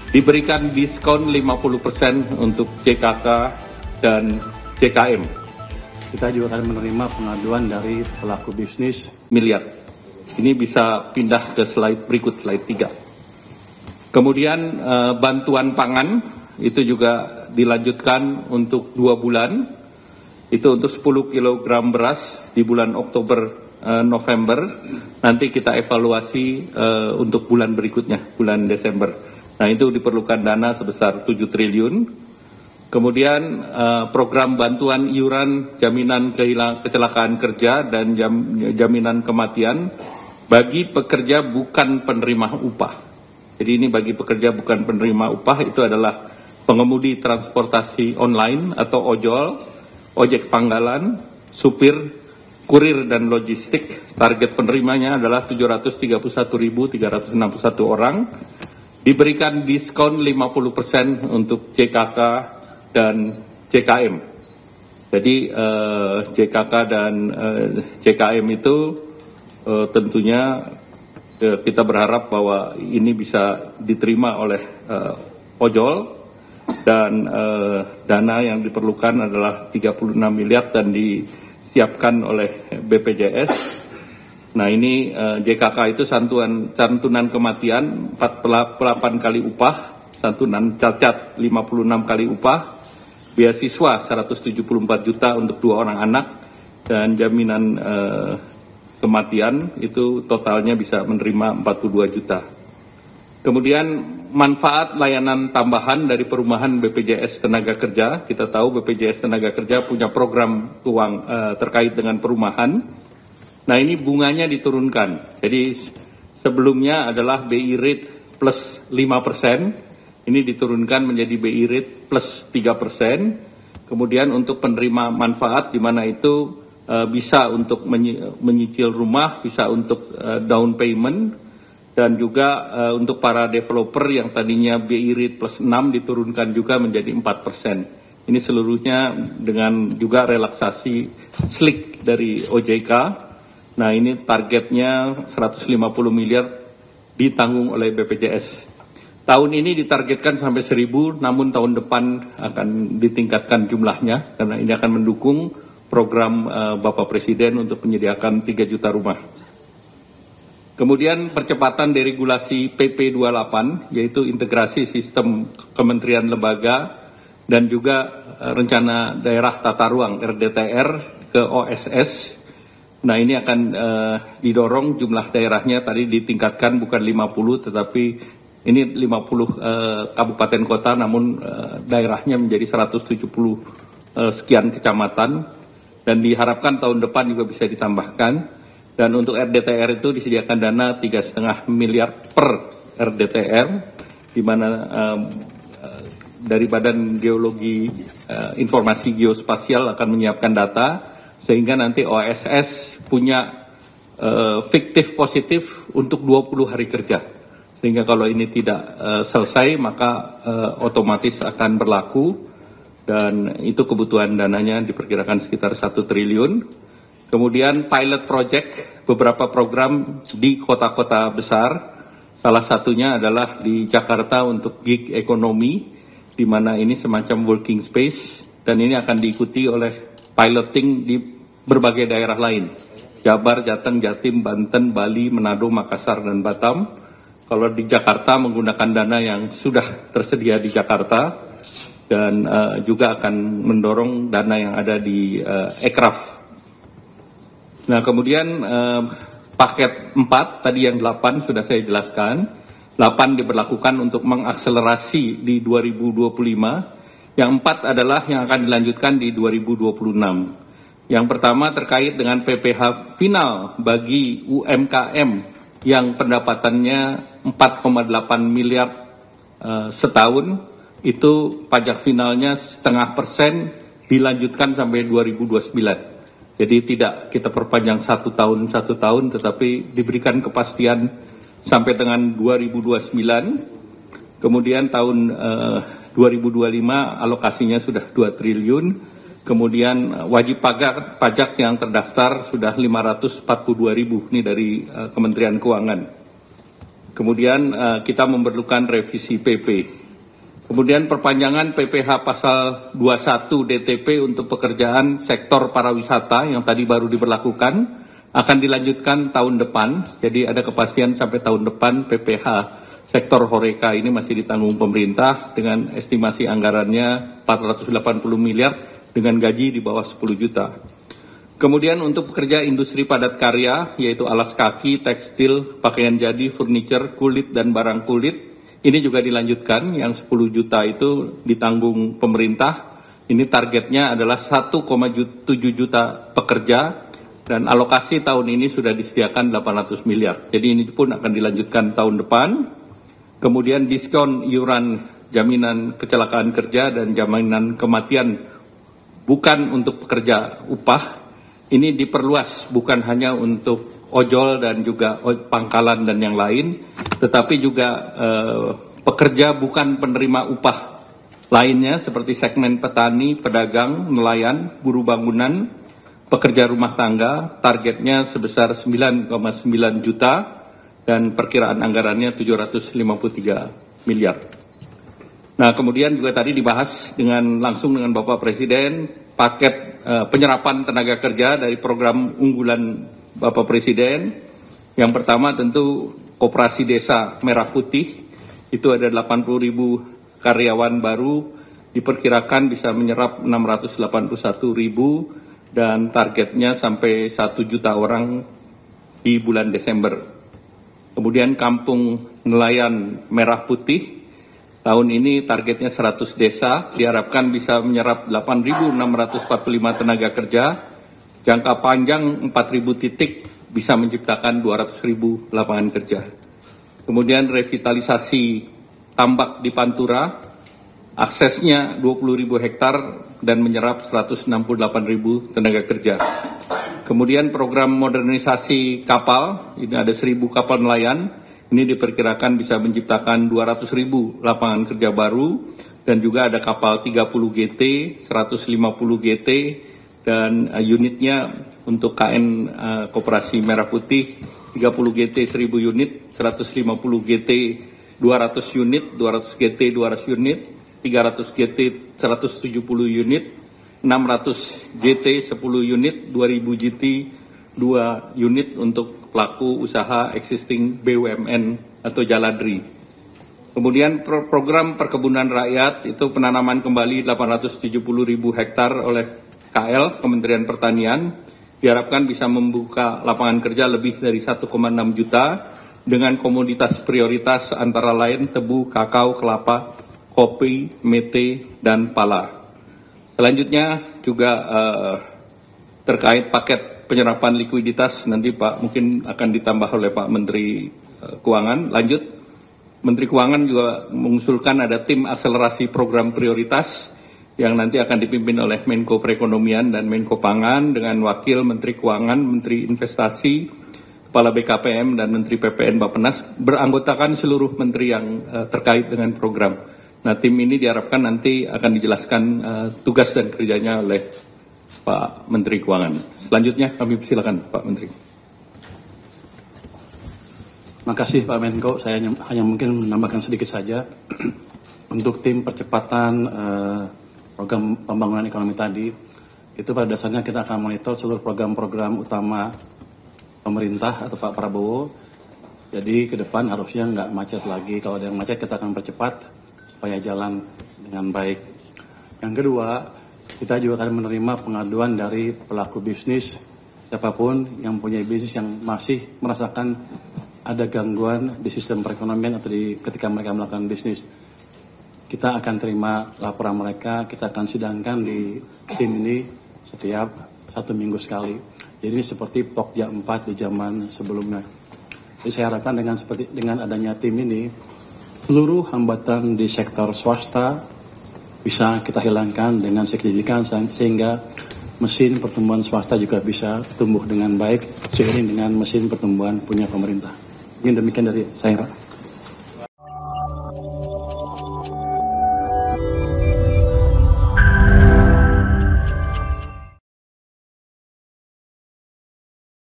Diberikan diskon 50% untuk JKK dan JKM. Kita juga akan menerima pengaduan dari pelaku bisnis miliar. Ini bisa pindah ke slide berikut, slide 3. Kemudian bantuan pangan itu juga dilanjutkan untuk 2 bulan. Itu untuk 10 kg beras di bulan Oktober November. Nanti kita evaluasi untuk bulan berikutnya, bulan Desember. Nah, itu diperlukan dana sebesar 7 triliun. Kemudian program bantuan iuran jaminan kecelakaan kerja dan jaminan kematian bagi pekerja bukan penerima upah. Jadi ini bagi pekerja bukan penerima upah itu adalah pengemudi transportasi online atau ojol, ojek panggalan, supir, kurir dan logistik. Target penerimanya adalah 731.361 orang. Diberikan diskon 50% untuk JKK dan JKM. Jadi JKK dan JKM itu tentunya kita berharap bahwa ini bisa diterima oleh ojol dan dana yang diperlukan adalah 36 miliar dan disiapkan oleh BPJS. Nah, ini JKK itu santunan kematian 48 kali upah, santunan cacat 56 kali upah, beasiswa 174 juta untuk 2 orang anak, dan jaminan kematian itu totalnya bisa menerima 42 juta. Kemudian manfaat layanan tambahan dari perumahan BPJS Tenaga Kerja. Kita tahu BPJS Tenaga Kerja punya program terkait dengan perumahan. Nah, ini bunganya diturunkan. Jadi sebelumnya adalah BI rate plus 5%, ini diturunkan menjadi BI rate plus 3%. Kemudian untuk penerima manfaat di mana itu bisa untuk menyicil rumah, bisa untuk down payment, dan juga untuk para developer yang tadinya BI rate plus 6 diturunkan juga menjadi 4%. Ini seluruhnya dengan juga relaksasi slick dari OJK. Nah, ini targetnya 150 miliar ditanggung oleh BPJS. Tahun ini ditargetkan sampai 1.000, namun tahun depan akan ditingkatkan jumlahnya karena ini akan mendukung program Bapak Presiden untuk menyediakan 3 juta rumah. Kemudian percepatan deregulasi PP 28, yaitu integrasi sistem kementerian lembaga dan juga rencana daerah tata ruang RDTR ke OSS. Nah, ini akan didorong jumlah daerahnya tadi ditingkatkan bukan 50 tetapi ini 50 kabupaten kota, namun daerahnya menjadi 170 sekian kecamatan. Dan diharapkan tahun depan juga bisa ditambahkan. Dan untuk RDTR itu disediakan dana 3,5 miliar per RDTR, di mana dari Badan Geologi Informasi Geospasial akan menyiapkan data, sehingga nanti OSS punya fiktif positif untuk 20 hari kerja. Sehingga kalau ini tidak selesai, maka otomatis akan berlaku. Dan itu kebutuhan dananya diperkirakan sekitar 1 triliun. Kemudian pilot project, beberapa program di kota-kota besar. Salah satunya adalah di Jakarta untuk gig ekonomi, di mana ini semacam working space. Dan ini akan diikuti oleh piloting di berbagai daerah lain. Jabar, Jateng, Jatim, Banten, Bali, Manado, Makassar, dan Batam. Kalau di Jakarta menggunakan dana yang sudah tersedia di Jakarta. Dan juga akan mendorong dana yang ada di Ekraf. Nah, kemudian paket 4, tadi yang 8 sudah saya jelaskan. 8 diberlakukan untuk mengakselerasi di 2025. Yang 4 adalah yang akan dilanjutkan di 2026. Yang pertama terkait dengan PPh final bagi UMKM yang pendapatannya 4,8 miliar setahun. Itu pajak finalnya 0,5% dilanjutkan sampai 2029. Jadi tidak kita perpanjang 1 tahun, tetapi diberikan kepastian sampai dengan 2029. Kemudian tahun 2025 alokasinya sudah 2 triliun. Kemudian wajib pajak yang terdaftar sudah 542.000, ini dari Kementerian Keuangan. Kemudian kita memerlukan revisi PP. Kemudian perpanjangan PPh pasal 21 DTP untuk pekerjaan sektor pariwisata yang tadi baru diberlakukan akan dilanjutkan tahun depan. Jadi ada kepastian sampai tahun depan PPh sektor Horeca ini masih ditanggung pemerintah dengan estimasi anggarannya 480 miliar dengan gaji di bawah 10 juta. Kemudian untuk pekerja industri padat karya, yaitu alas kaki, tekstil, pakaian jadi, furniture, kulit, dan barang kulit, ini juga dilanjutkan, yang 10 juta itu ditanggung pemerintah. Ini targetnya adalah 1,7 juta pekerja, dan alokasi tahun ini sudah disediakan 800 miliar. Jadi ini pun akan dilanjutkan tahun depan. Kemudian diskon iuran jaminan kecelakaan kerja dan jaminan kematian bukan untuk pekerja upah, ini diperluas bukan hanya untuk ojol dan juga pangkalan dan yang lain, tetapi juga pekerja bukan penerima upah lainnya seperti segmen petani, pedagang, nelayan, buruh bangunan, pekerja rumah tangga, targetnya sebesar 9,9 juta dan perkiraan anggarannya 753 miliar. Nah, kemudian juga tadi dibahas langsung dengan Bapak Presiden paket penyerapan tenaga kerja dari program unggulan Bapak Presiden. Yang pertama tentu Koperasi Desa Merah Putih, itu ada 80.000 karyawan baru, diperkirakan bisa menyerap 681.000 dan targetnya sampai 1 juta orang di bulan Desember. Kemudian Kampung Nelayan Merah Putih, tahun ini targetnya 100 desa, diharapkan bisa menyerap 8.645 tenaga kerja, jangka panjang 4.000 titik bisa menciptakan 200.000 lapangan kerja. Kemudian revitalisasi tambak di Pantura, aksesnya 20.000 hektar dan menyerap 168.000 tenaga kerja. Kemudian program modernisasi kapal, ini ada 1.000 kapal nelayan, ini diperkirakan bisa menciptakan 200.000 lapangan kerja baru dan juga ada kapal 30 GT, 150 GT dan unitnya untuk KN Koperasi Merah Putih 30 GT 1.000 unit, 150 GT 200 unit, 200 GT 200 unit, 300 GT 170 unit, 600 GT 10 unit, 2.000 GT 2 unit untuk pelaku usaha existing BUMN atau Jaladri. Kemudian program perkebunan rakyat itu penanaman kembali 870.000 hektar oleh KL, Kementerian Pertanian, diharapkan bisa membuka lapangan kerja lebih dari 1,6 juta dengan komoditas prioritas antara lain tebu, kakao, kelapa, kopi, mete, dan pala. Selanjutnya juga terkait paket penyerapan likuiditas, nanti Pak mungkin akan ditambah oleh Pak Menteri Keuangan. Lanjut, Menteri Keuangan juga mengusulkan ada tim akselerasi program prioritas yang nanti akan dipimpin oleh Menko Perekonomian dan Menko Pangan dengan Wakil Menteri Keuangan, Menteri Investasi, Kepala BKPM, dan Menteri PPN Bappenas, beranggotakan seluruh menteri yang terkait dengan program. Nah, tim ini diharapkan nanti akan dijelaskan tugas dan kerjanya oleh Pak Menteri Keuangan. Selanjutnya kami persilakan Pak Menteri. Terima kasih Pak Menko. Saya hanya mungkin menambahkan sedikit saja untuk tim percepatan program pembangunan ekonomi tadi. Itu pada dasarnya kita akan monitor seluruh program-program utama pemerintah atau Pak Prabowo. Jadi ke depan harusnya nggak macet lagi. Kalau ada yang macet kita akan percepat supaya jalan dengan baik. Yang kedua, kita juga akan menerima pengaduan dari pelaku bisnis, siapapun yang punya bisnis yang masih merasakan ada gangguan di sistem perekonomian atau ketika mereka melakukan bisnis. Kita akan terima laporan mereka, kita akan sidangkan di tim ini setiap 1 minggu sekali. Jadi ini seperti Pokja 4 di zaman sebelumnya. Jadi saya harapkan dengan adanya tim ini, seluruh hambatan di sektor swasta bisa kita hilangkan dengan signifikan sehingga mesin pertumbuhan swasta juga bisa tumbuh dengan baik seiring dengan mesin pertumbuhan punya pemerintah. Ini demikian dari saya, Pak.